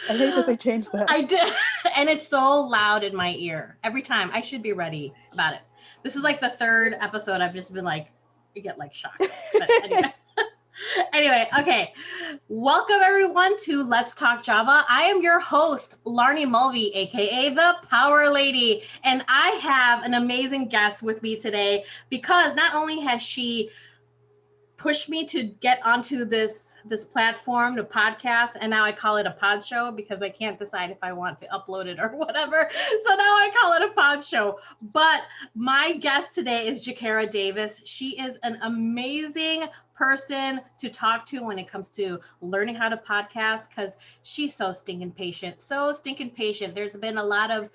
I hate that they changed that. I did. And it's so loud in my ear every time. I should be ready about it. This is like the third episode. I've just been like, you get like shocked. But anyway. Anyway, okay. Welcome everyone to Let's Talk Java. I am your host, Laarni Mulvey, aka the Power Lady. And I have an amazing guest with me today because not only has she pushed me to get onto this platform, the podcast, and now I call it a pod show because I can't decide if I want to upload it or whatever. So now I call it a pod show. But my guest today is Juakerra Davis. She is an amazing person to talk to when it comes to learning how to podcast because she's so stinking patient. There's been a lot of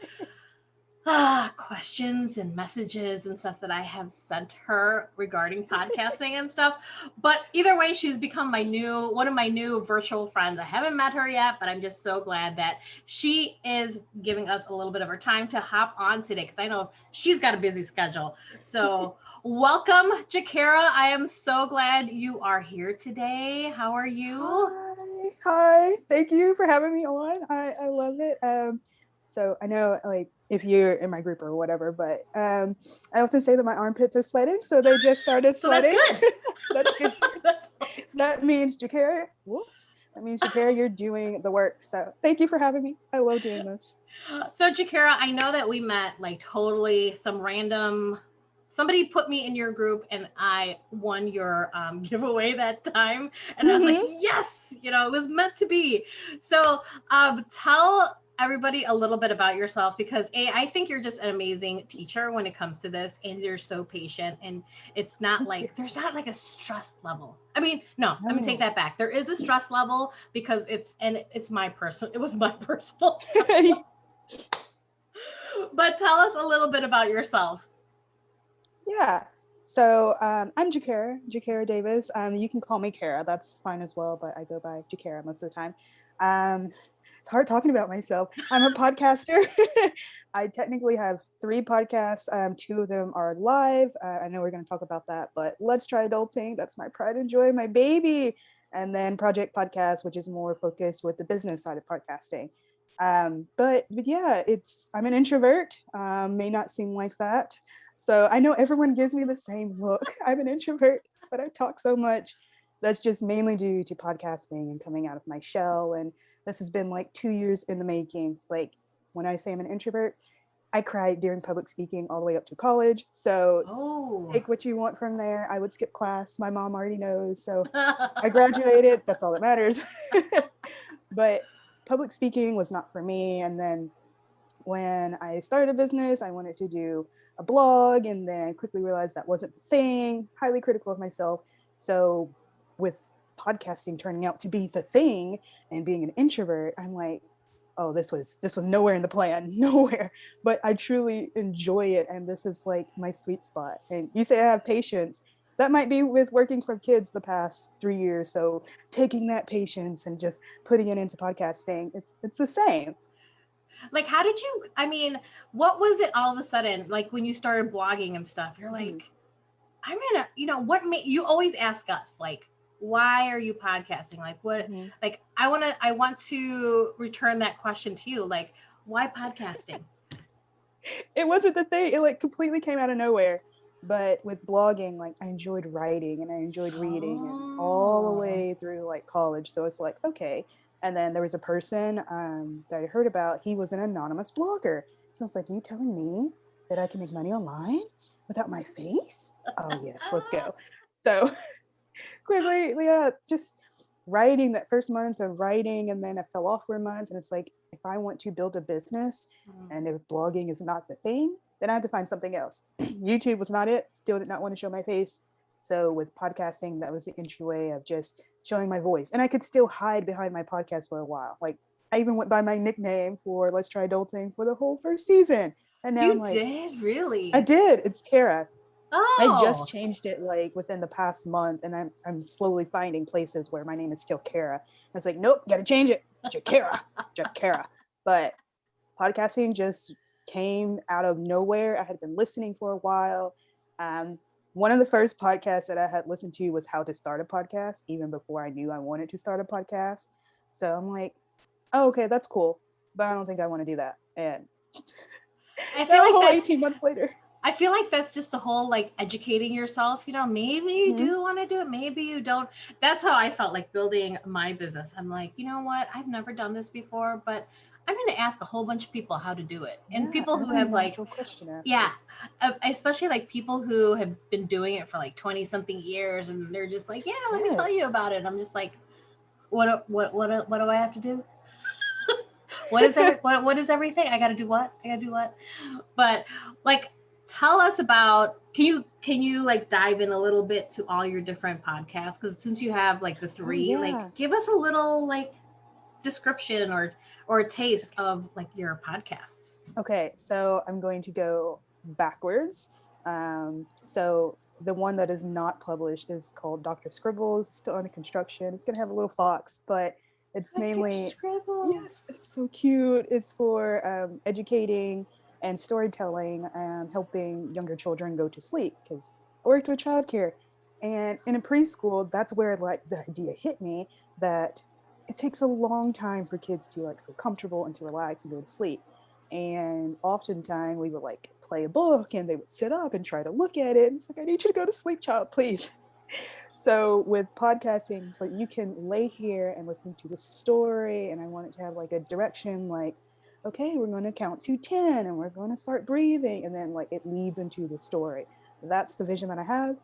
questions and messages and stuff that I have sent her regarding podcasting and stuff. But either way, she's become one of my new virtual friends. I haven't met her yet, but I'm just so glad that she is giving us a little bit of her time to hop on today because I know she's got a busy schedule. So welcome, Juakerra. I am so glad you are here today. How are you? Hi. Thank you for having me on. I love it. So I know, like, if you're in my group or whatever, but I often say that my armpits are sweating, so they just started sweating. So that's good. That's good. That means Juakerra, whoops. That means Juakerra, you're doing the work. So thank you for having me. I love doing this. So Juakerra, I know that we met like totally somebody put me in your group and I won your giveaway that time. And I was like, yes, it was meant to be. So tell everybody a little bit about yourself because I think you're just an amazing teacher when it comes to this and you're so patient and it's not like there's not like a stress level. I mean, no, let me take that back. There is a stress level because it was my personal stress. But tell us a little bit about yourself. Yeah. So I'm Juakerra Davis. You can call me Kara. That's fine as well, but I go by Juakerra most of the time. It's hard talking about myself. I'm a podcaster. I technically have 3 podcasts. 2 of them are live. I know we're going to talk about that, but Let's Try Adulting. That's my pride and joy, my baby. And then Project Podcast, which is more focused with the business side of podcasting. But yeah, I'm an introvert. May not seem like that. So I know everyone gives me the same look. I'm an introvert, but I talk so much. That's just mainly due to podcasting and coming out of my shell. And this has been like 2 years in the making. Like when I say I'm an introvert, I cried during public speaking all the way up to college. So take what you want from there. I would skip class. My mom already knows. So I graduated. That's all that matters. But public speaking was not for me. And then when I started a business, I wanted to do a blog and then quickly realized that wasn't the thing, highly critical of myself. So with podcasting turning out to be the thing and being an introvert, I'm like, oh, this was nowhere in the plan, nowhere. But I truly enjoy it. And this is like my sweet spot. And you say I have patience. That might be with working for kids the past 3 years. So taking that patience and just putting it into podcasting, it's the same. Like, what was it all of a sudden, like when you started blogging and stuff, you're like, I'm gonna, what made you always ask us, like, why are you podcasting? Like, what, like, I want to return that question to you. Like, why podcasting? It wasn't the thing. It like completely came out of nowhere. But with blogging, like I enjoyed writing and I enjoyed reading and all the way through like college. So it's like, okay. And then there was a person that I heard about. He was an anonymous blogger. So I was like, you telling me that I can make money online without my face? Oh yes, let's go. So quickly, yeah, just writing that first month of writing, and then I fell off for a month. And it's like, if I want to build a business and if blogging is not the thing, then I had to find something else. YouTube was not it. Still did not want to show my face. So with podcasting, that was the entryway of just showing my voice. And I could still hide behind my podcast for a while. Like I even went by my nickname for Let's Try Adulting for the whole first season. And now I'm like, did? Really? I did. It's Kara. Oh. I just changed it like within the past month, and I'm slowly finding places where my name is still Kara. And it's like, nope, gotta change it. Juakerra. But podcasting just came out of nowhere. I had been listening for a while. One of the first podcasts that I had listened to was How to Start a Podcast, even before I knew I wanted to start a podcast. So I'm like, oh, okay, that's cool, but I don't think I want to do that. And I feel now a like whole that's 18 months later. I feel like that's just the whole like educating yourself, maybe you Hmm. do want to do it, maybe you don't. That's how I felt like building my business. I'm like, you know what? I've never done this before, but I'm going to ask a whole bunch of people how to do it. And Yeah, people I'm who a have like, natural question yeah, asker. especially like people who have been doing it for like 20 something years and they're just like, yeah, let me tell you Yes. about it. I'm just like, what do I have to do? What is everything? I got to do what? I got to do what? But like, tell us about, can you like dive in a little bit to all your different podcasts, because since you have like the Oh three, like yeah. give us a little like description or a taste of like your podcasts. Okay, so I'm going to go backwards. So the one that is not published is called Dr. Scribbles. It's still under construction. It's gonna have a little fox, but it's Dr. mainly, yes, Scribbles. it's so cute. It's for educating and storytelling, helping younger children go to sleep. Because I worked with childcare, and in a preschool, that's where like the idea hit me that it takes a long time for kids to like feel comfortable and to relax and go to sleep. And oftentimes we would like play a book and they would sit up and try to look at it. And it's like, I need you to go to sleep, child, please. So with podcasting, it's like you can lay here and listen to the story. And I want it to have like a direction, like, okay, we're going to count to 10 and we're going to start breathing. And then like it leads into the story. That's the vision that I have.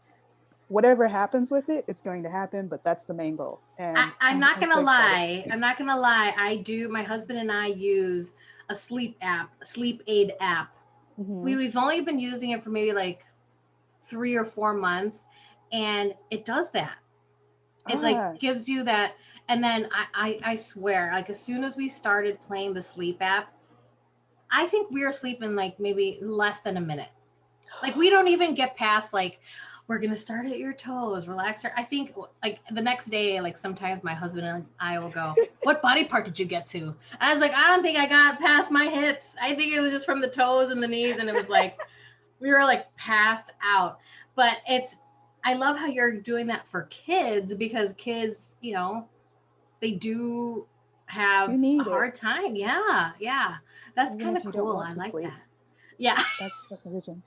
Whatever happens with it, it's going to happen, but that's the main goal. And I'm not I'm gonna so excited. lie. I'm not gonna lie. My husband and I use a sleep aid app. Mm-hmm. We've only been using it for maybe like 3 or 4 months, and it does that. It like Ah, gives you that. And then I swear, like as soon as we started playing the sleep app, I think we were sleeping like maybe less than a minute. Like we don't even get past like, we're gonna start at your toes, relax her. I think like the next day, like sometimes my husband and I will go, what body part did you get to? And I was like, I don't think I got past my hips. I think it was just from the toes and the knees, and it was like we were like passed out. But I love how you're doing that for kids, because kids, they do you have a need hard it, time. Yeah, yeah. That's even kind if of you don't cool. want I to like sleep. that. Yeah. That's the vision.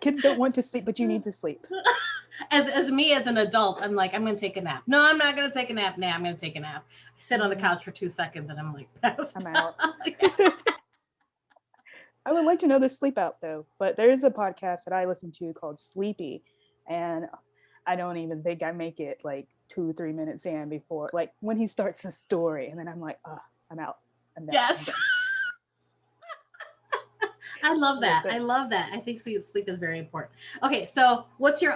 Kids don't want to sleep, but you need to sleep. As me as an adult, I'm like, I'm gonna take a nap. No, I'm not gonna take a nap. Nah, I'm gonna take a nap. I sit on the Mm, couch for 2 seconds and I'm like passed I'm out. out. I would like to know the sleep out though, but there's a podcast that I listen to called Sleepy, and I don't even think I make it like 2 3 minutes in before like when he starts a story, and then I'm like, oh, I'm out. I'm done. I'm Yes. done. I love But that. I love that. I think sleep is very important. Okay, so what's your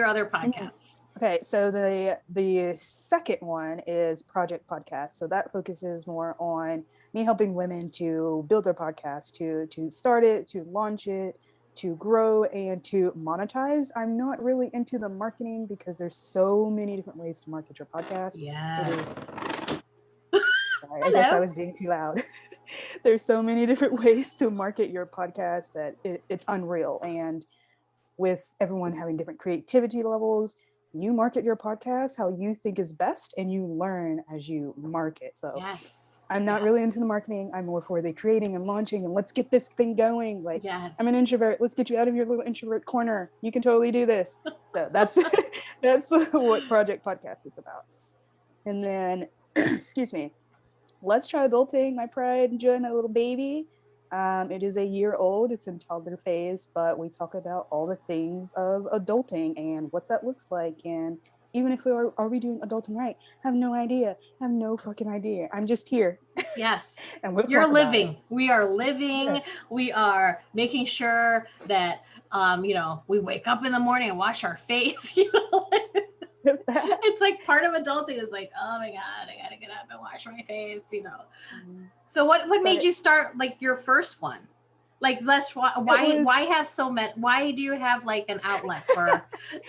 other mhm. podcast? Okay, so the second one is Project Podcast. So that focuses more on me helping women to build their podcast, to start it, to launch it, to grow and to monetize. I'm not really into the marketing because there's so many different ways to market your podcast. It is, Yes. sorry, I guess I Hello. was being too loud. There's so many different ways to market your podcast that it's unreal. And with everyone having different creativity levels, you market your podcast how you think is best and you learn as you market. So Yes. I'm not really Yes. into the marketing. I'm more for the creating and launching and let's get this thing going. Like, Yes. I'm an introvert. Let's get you out of your little introvert corner. You can totally do this. So that's that's what Project Podcast is about. And then excuse me, Let's Try Adulting, my pride and joy, my little baby. It is a year old, it's in toddler phase, but we talk about all the things of adulting and what that looks like. And even if are we doing adulting right? I have no idea. I have no fucking idea. I'm just here Yes. and we'll You're talk about it. living. We are living. Yes. We are making sure that we wake up in the morning and wash our face. It's like part of adulting is like, oh my god, I gotta get up and wash my face. So what but made you start like your first one? Like let's it why was have so many, why do you have like an outlet for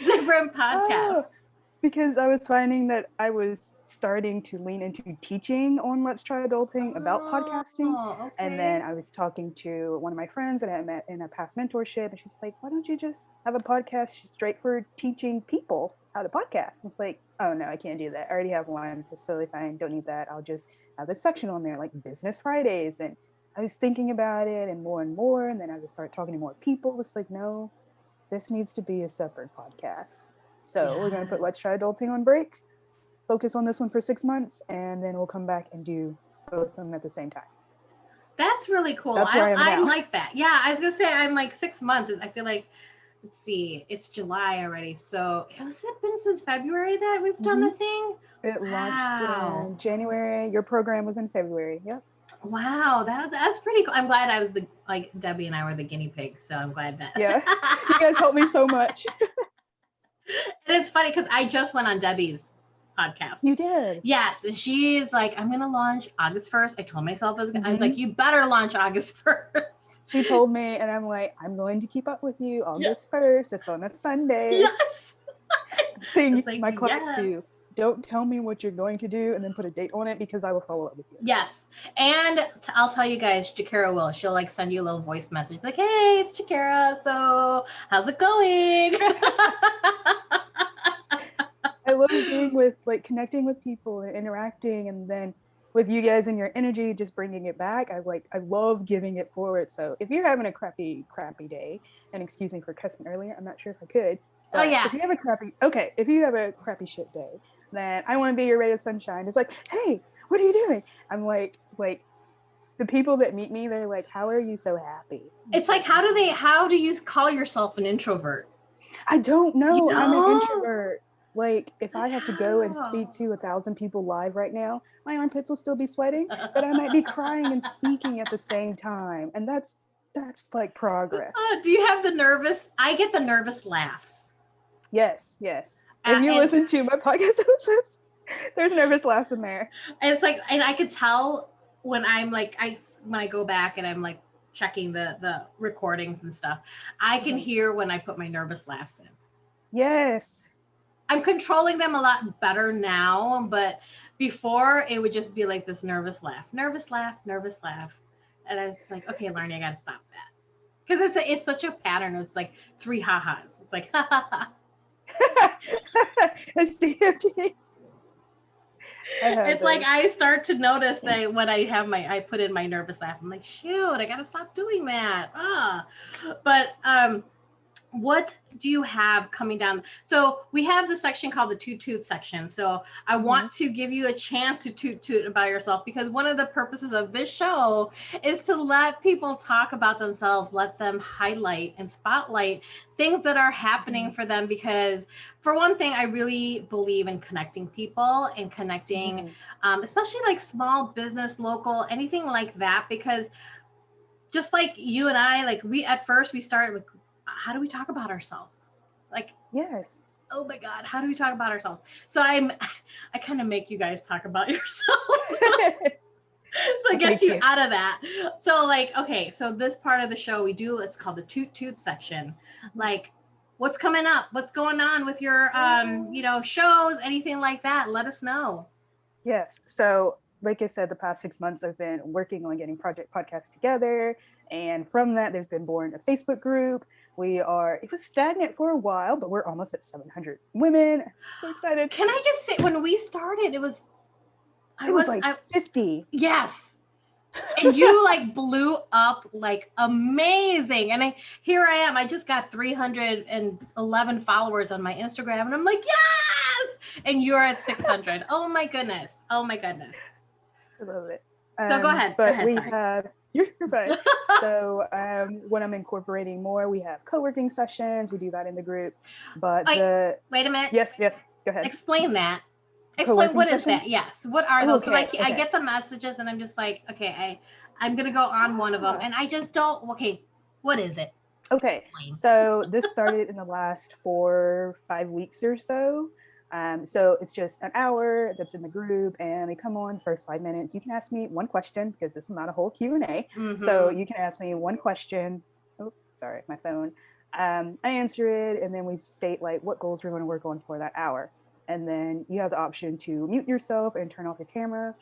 different podcasts? oh, because I was finding that I was starting to lean into teaching on Let's Try Adulting about podcasting. Oh, And then okay. I was talking to one of my friends that I met in a past mentorship, and she's like, why don't you just have a podcast straight for teaching people how to podcast. And it's like, oh no, I can't do that. I already have one. It's totally fine. Don't need that. I'll just have this section on there, like Business Fridays. And I was thinking about it and more. And then as I start talking to more people, it's like, no, this needs to be a separate podcast. So we're going to put Yes. Let's Try Adulting on break, focus on this one for 6 months, and then we'll come back and do both of them at the same time. That's really cool. That's where I am I now. like that. Yeah, I was gonna say I'm like 6 months. I feel like, let's see, it's July already. So has it been since February that we've done the thing? It launched Wow. in January. Your program was in February. Yep. Wow, that's pretty cool. I'm glad I was Debbie and I were the guinea pig. So I'm glad that. Yeah. You guys helped me so much. And it's funny because I just went on Debbie's podcast. You did. Yes, and she's like, I'm gonna launch August 1st. I told myself I was like, you better launch August 1st. She told me, and I'm like, I'm going to keep up with you August 1st. It's on a Sunday. Yes. Thing like, my clients do. Don't tell me what you're going to do and then put a date on it, because I will follow up with you. Yes. And I'll tell you guys, Juakerra will. She'll like send you a little voice message like, hey, it's Juakerra. So how's it going? I love being with, like, connecting with people and interacting, and then with you guys and your energy, just bringing it back. I love giving it forward. So if you're having a crappy day, and excuse me for cussing earlier, I'm not sure if I could. Oh yeah. If you have a crappy shit day, then I want to be your ray of sunshine. It's like, hey, what are you doing? I'm like the people that meet me, they're like, how are you so happy? It's like, how do you call yourself an introvert? I don't know. You I'm an know? introvert. Like, if I have to go and speak to 1,000 people live right now, my armpits will still be sweating, but I might be crying and speaking at the same time. And that's like progress. Do you have I get the nervous laughs. Yes. If you listen to my podcast episodes, there's nervous laughs in there. And it's like, and I could tell when I'm like, when I go back and I'm like checking the recordings and stuff, I can hear when I put my nervous laughs in. Yes. I'm controlling them a lot better now, but before it would just be like this nervous laugh. And I was like, okay, Laarni, I gotta stop that. Because it's such a pattern. It's like 3 ha-has. It's like, ha ha ha. It's DFG. It's like I start to notice that when I put in my nervous laugh, I'm like, shoot, I gotta stop doing that. But what do you have coming down? So we have the section called the toot section. So I want to give you a chance to toot about yourself, because one of the purposes of this show is to let people talk about themselves, let them highlight and spotlight things that are happening for them. Because for one thing, I really believe in connecting people and connecting, especially like small business, local, anything like that. Because just like you and I, like at first we started with, how do we talk about ourselves? Like, yes. Oh my God, how do we talk about ourselves? So I kind of make you guys talk about yourselves. So it gets you out of that. So like, okay, so this part of the show we do, it's called the toot section. Like, what's coming up? What's going on with your, shows, anything like that? Let us know. Yes. So like I said, the past 6 months I've been working on getting project podcasts together. And from that, there's been born a Facebook group. It was stagnant for a while, but we're almost at 700 women. I'm so excited. Can I just say, when we started, it was like 50. Yes. And you like blew up like amazing. And here I am. I just got 311 followers on my Instagram. And I'm like, yes. And you're at 600. Oh my goodness. I love it. So go ahead. But you're fine. So when I'm incorporating more, we have co-working sessions. We do that in the group. But wait a minute. Yes. Go ahead. Explain that. Explain what is that? Yes. What are those? Okay. I get the messages and I'm just like, okay, I'm going to go on one of them. And I just don't. Okay. What is it? Okay. So this started in the last 4-5 weeks or so. So it's just an hour that's in the group, and we come on first 5 minutes. You can ask me one question, because this is not a whole Q&A. So you can ask me one question. Oh, sorry, my phone. I answer it, and then we state like what goals we're going to work on for that hour. And then you have the option to mute yourself and turn off your camera,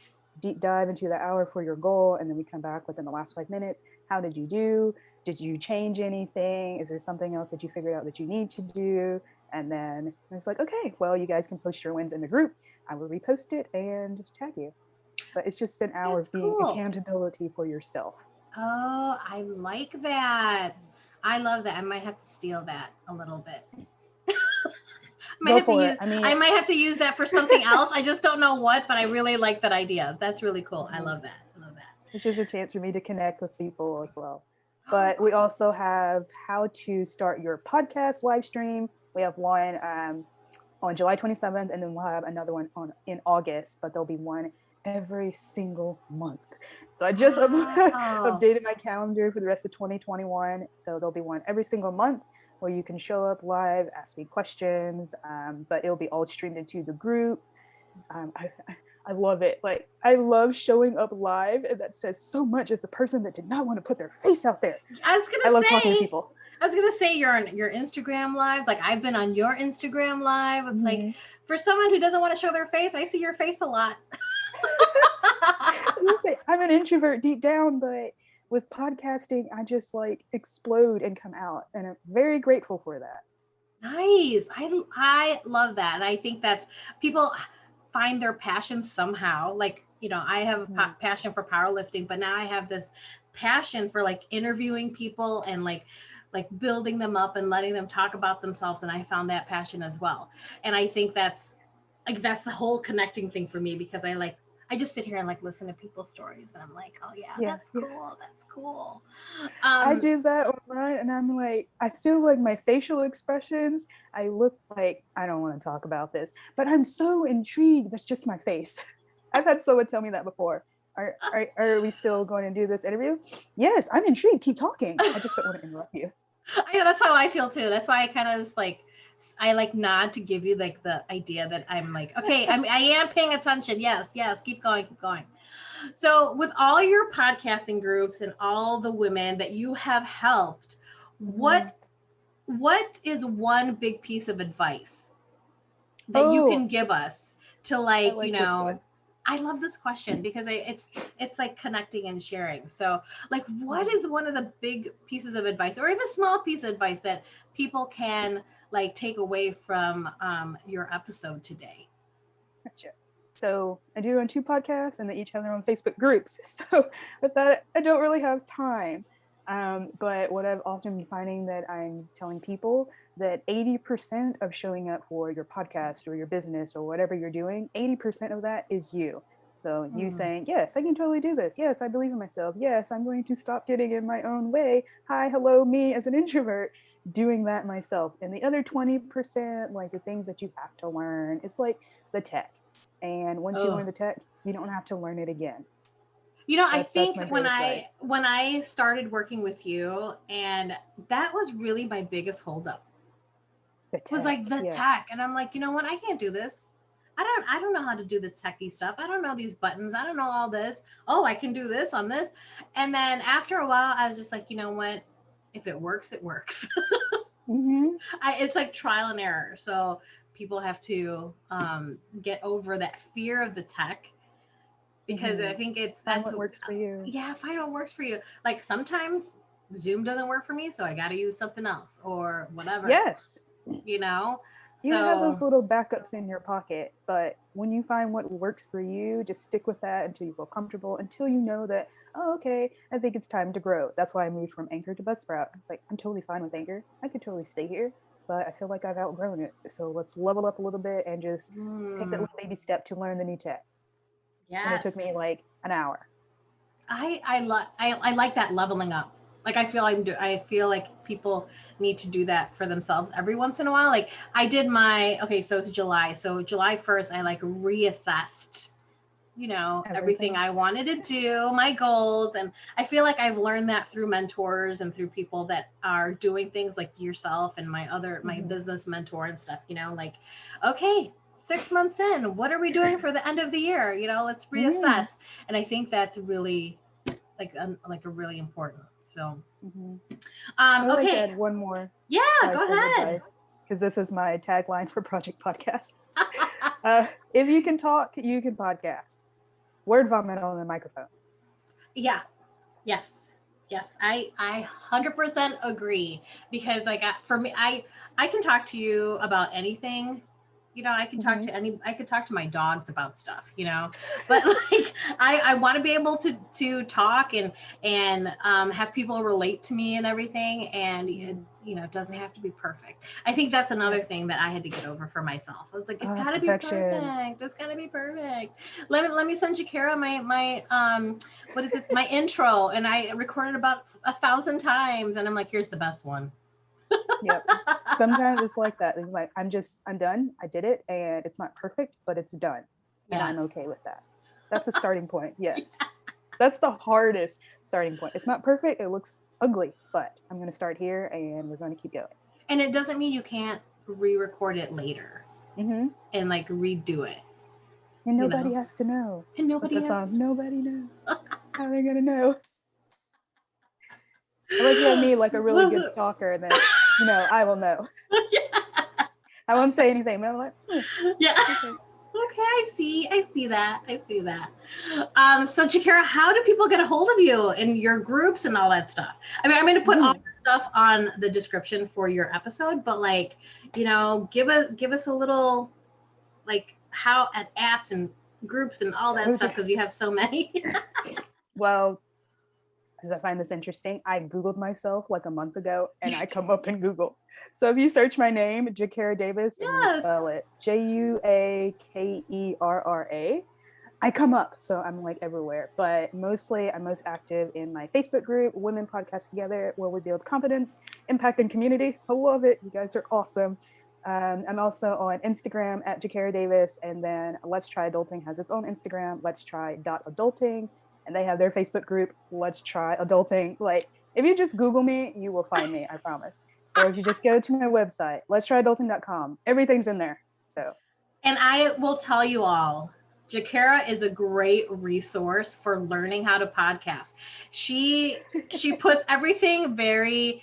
deep dive into the hour for your goal. And then we come back within the last 5 minutes. How did you do? Did you change anything? Is there something else that you figured out that you need to do? And then I was like, okay, well, you guys can post your wins in the group. I will repost it and tag you. But it's just an hour That's of being cool. accountability for yourself. Oh, I like that. I love that. I might have to steal that a little bit. Go for it. I might have to use that for something else. I just don't know what, but I really like that idea. That's really cool. I love that. I love that. It's just a chance for me to connect with people as well. Oh, But we also have how to start your podcast live stream. We have one on July 27th, and then we'll have another one in August, but there'll be one every single month. So I just wow. updated my calendar for the rest of 2021. So there'll be one every single month where you can show up live, ask me questions, but it'll be all streamed into the group. I love it. Like, I love showing up live, and that says so much as a person that did not want to put their face out there. I was I gonna love talking to say, people. you're on your Instagram lives. Like I've been on your Instagram live. It's like Mm-hmm. for someone who doesn't want to show their face, I see your face a lot. I'm an introvert deep down, but with podcasting, I just like explode and come out, and I'm very grateful for that. Nice. I love that. And I think that's people find their passion somehow. Like, I have a Mm-hmm. passion for powerlifting, but now I have this passion for like interviewing people and like building them up and letting them talk about themselves, and I found that passion as well. And I think that's the whole connecting thing for me, because I just sit here and like listen to people's stories, and I'm like, oh yeah, Yeah, that's yeah. cool. That's cool. I Um, do that online, and I'm like, I feel like my facial expressions, I look like I don't want to talk about this, but I'm so intrigued. That's just my face. I've had someone tell me that before. Are we still going to do this interview? Yes, I'm intrigued. Keep talking. I just don't want to interrupt you. I know that's how I feel too. That's why I kind of just like I like nod to give you like the idea that I'm like, okay, I am paying attention. Yes, yes, keep going, keep going. So with all your podcasting groups and all the women that you have helped, Mm-hmm. what is one big piece of advice that you Oh, can give us to I like, like this one. I love this question because it's like connecting and sharing. So, like, what is one of the big pieces of advice, or even a small piece of advice that people can like take away from your episode today? Gotcha. So I do run two podcasts, and they each have their own Facebook groups. So with that, I don't really have time. But what I've often been finding that I'm telling people that 80% of showing up for your podcast or your business or whatever you're doing, 80% of that is you. So you Hmm. saying, yes, I can totally do this. Yes, I believe in myself. Yes, I'm going to stop getting in my own way. Hi, hello, me as an introvert, doing that myself. And the other 20%, like the things that you have to learn, it's like the tech. And once you Oh, learn the tech, you don't have to learn it again. I That's think my when greatest I advice. when I started working with you, and that was really my biggest holdup, The was tech, like the tech. yes. And I'm like, you know what? I can't do this. I don't know how to do the techie stuff. I don't know these buttons. I don't know all this. Oh, I can do this on this. And then after a while, I was just like, you know what? If it works, it works. Mm-hmm. It's like trial and error. So people have to get over that fear of the tech, because I Mm-hmm. think Find what works for you. yeah, find what works for you. Like sometimes Zoom doesn't work for me, so I got to use something else or whatever, Yes. you know? You have So those little backups in your pocket, but when you find what works for you, just stick with that until you feel comfortable, until you know that, oh, okay, I think it's time to grow. That's why I moved from Anchor to Buzzsprout. I was like, I'm totally fine with Anchor. I could totally stay here, but I feel like I've outgrown it. So let's level up a little bit and just take that mm, little baby step to learn the new tech. And it took yes. me like an hour. I like that leveling up. Like I feel like people need to do that for themselves every once in a while. Like I did my okay, so it's July. So July 1st I like reassessed, everything Everything. I wanted to do, my goals. And I feel like I've learned that through mentors and through people that are doing things like yourself and my Mm-hmm. business mentor and stuff, like, okay, 6 months in, what are we doing for the end of the year? Let's Mm-hmm. reassess. And I think that's really like a really important. So, Mm-hmm. I would like to okay. add one more Yeah, go slice of ahead. advice because this is my tagline for Project Podcast. If you can talk, you can podcast. Word vomit on the microphone. Yeah. Yes. Yes, I 100% agree because like for me, I can talk to you about anything. You know, Hmm. I could talk to my dogs about stuff, you know, but like I want to be able to talk and have people relate to me and everything. And it, Hmm. you know, it doesn't have to be perfect. I think that's another Yes. thing that I had to get over for myself. I was like, it's gotta be Perfection. perfect. It's gotta be perfect. Let me send you Kara my what is it, my intro, and I recorded about 1,000 times, and I'm like, here's the best one. Yep. Sometimes it's like that. It's like I'm done. I did it, and it's not perfect, but it's done, and I'm Yes. okay with that. That's a starting point. Yes, that's the hardest starting point. It's not perfect. It looks ugly, but I'm going to start here, and we're going to keep going. And it doesn't mean you can't re-record it later Hmm. and like redo it, And you nobody know. has to know. And What's nobody that has song? Nobody knows. How are they going to know? Unless you have me like a really good stalker, then I will know. I won't say anything, but I'm like, yeah. okay. Okay, I see that. I see that. So Jakara, how do people get a hold of you and your groups and all that stuff? I mean, I'm going to put all Mhm. the stuff on the description for your episode, but like, you know, give us a little like how at ats and groups and all that stuff Okay. because you have so many. Well, because I find this interesting, I Googled myself like a month ago and I come up in Google. So if you search my name, Juakerra Davis, and you Yes. spell it Juakerra, I come up. So I'm like everywhere. But mostly, I'm most active in my Facebook group, Women Podcast Together, where we build confidence, impact, and community. I love it. You guys are awesome. I'm also on Instagram at Juakerra Davis. And then Let's Try Adulting has its own Instagram, Let's Try Adulting, and they have their Facebook group, Let's Try Adulting. Like, if you just Google me, you will find me, I promise. Or if you just go to my website, let's tryadulting.com, everything's in there. So, And I will tell you all, Jakara is a great resource for learning how to podcast. She puts everything very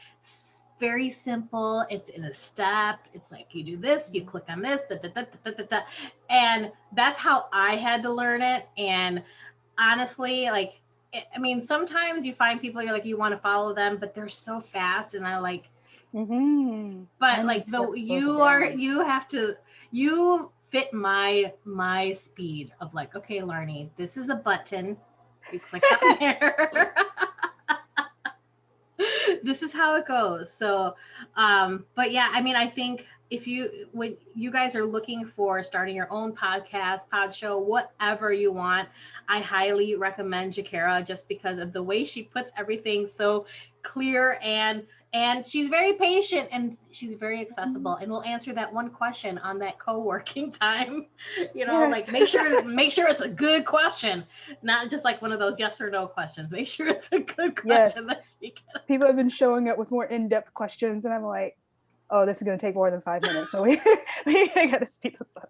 simple. It's in a step. It's like you do this, you click on this, da, da, da, da, da, da. And that's how I had to learn it. And honestly, like I mean, sometimes you find people you're like you want to follow them, but they're so fast, and I like I but need like the steps broken you are down. you have to you fit my speed of like, okay, Laarni, this is a button, you click on there. This is how it goes. So but yeah, I mean, I think if you when you guys are looking for starting your own podcast, pod show, whatever you want, I highly recommend Jakara just because of the way she puts everything so clear, and she's very patient and she's very accessible and will answer that one question on that co-working time. You know, like Yes. make sure it's a good question, not just like one of those yes or no questions. Make sure it's a good question Yes. that she can. People have been showing up with more in-depth questions, and I'm like, oh, this is going to take more than 5 minutes. So we got to speed this up.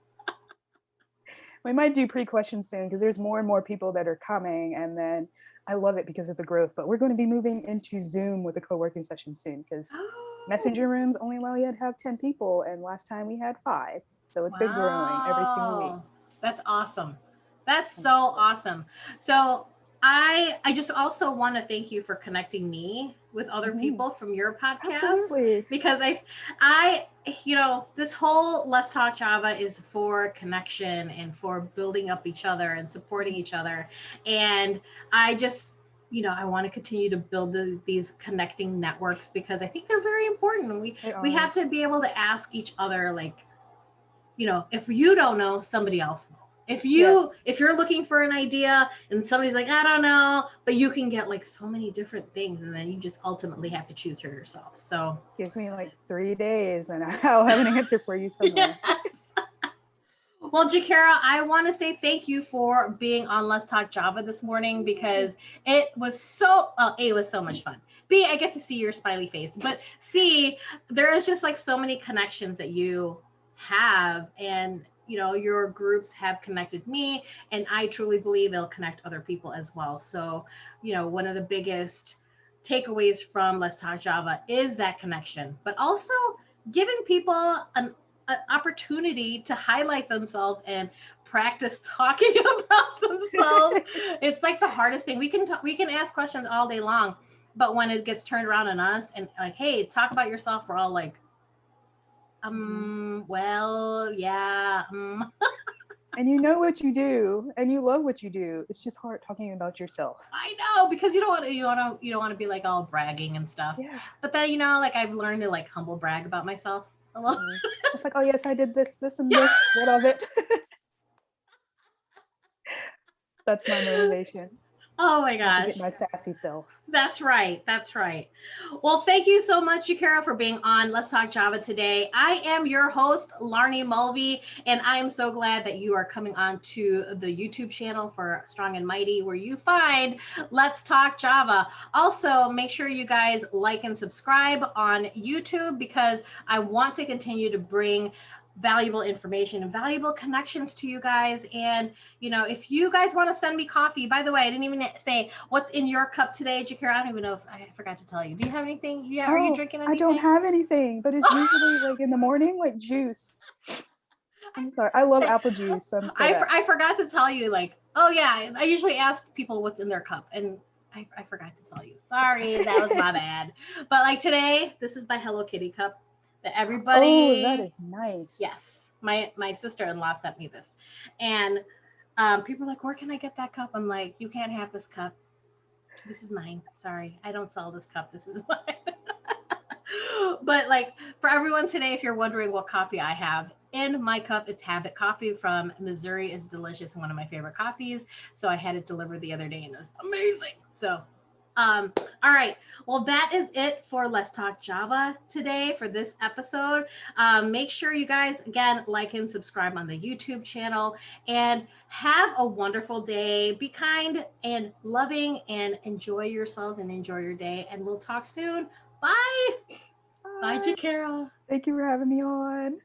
We might do pre-questions soon because there's more and more people that are coming, and then I love it because of the growth. But we're going to be moving into Zoom with a co-working session soon because Oh, messenger rooms only allow you to have 10 people, and last time we had 5. So it's been growing every single week. wow. That's awesome. That's And so I love it. awesome. So I just also want to thank you for connecting me with other Mhm. people from your podcast Absolutely. because I you know, this whole Let's Talk Java is for connection and for building up each other and supporting Mhm. each other. And I just, you know, I want to continue to build these connecting networks because I think they're very important. They We have are. to be able to ask each other, like, you know, if you don't know, somebody else will. Yes. If you're looking for an idea and somebody's like, I don't know, but you can get like so many different things, and then you just ultimately have to choose for yourself. So Give me like 3 days and I'll have an answer for you somewhere. yes. Well, Jakara, I want to say thank you for being on Let's Talk Java this morning because it was so, well, A, it was so much fun. B, I get to see your smiley face. But C, there is just like so many connections that you have. And, you know, your groups have connected me. And I truly believe it'll connect other people as well. So, you know, one of the biggest takeaways from Let's Talk Java is that connection, but also giving people an opportunity to highlight themselves and practice talking about themselves. It's like the hardest thing. We can ask questions all day long, But when it gets turned around on us and like, hey, talk about yourself, we're all like, well, yeah. And you know what you do, and you love what you do. It's just hard talking about yourself. I know, because you don't want to be like all bragging and stuff. Yeah. But then like I've learned to like humble brag about myself a little. It's like, oh yes, I did this, this, and this. What of it? That's my motivation. Oh my Not to get gosh. my sassy self. That's right. That's right. Well, thank you so much, Juakerra, for being on Let's Talk Java today. I am your host, Laarni Mulvey, and I am so glad that you are coming on to the YouTube channel for Strong and Mighty, where you find Let's Talk Java. Also, make sure you guys like and subscribe on YouTube, because I want to continue to bring valuable information and valuable connections to you guys. And if you guys want to send me coffee, by the way, I didn't even say what's in your cup today, Juakerra. I don't even know if I forgot to tell you. Do you have anything? Yeah, are you drinking I don't anything? have anything, but it's usually like in the morning, like juice. I'm sorry. I love apple juice. So I'm so bad. I forgot to tell you, like, oh yeah, I usually ask people what's in their cup, and I forgot to tell you. Sorry, that was my bad. But like today, this is my Hello Kitty cup that Oh, that everybody. is nice. Yes, my sister-in-law sent me this, and people are like, where can I get that cup? I'm like, you can't have this cup. This is mine. Sorry, I don't sell this cup. This is mine. But like for everyone today, if you're wondering what coffee I have in my cup, it's Habit Coffee from Missouri. It's delicious, one of my favorite coffees. So I had it delivered the other day and it was amazing. So all right. Well, that is it for Let's Talk Java today for this episode. Make sure you guys, again, like and subscribe on the YouTube channel, and have a wonderful day. Be kind and loving and enjoy yourselves and enjoy your day. And we'll talk soon. Bye. Bye, Juakerra. Thank you for having me on.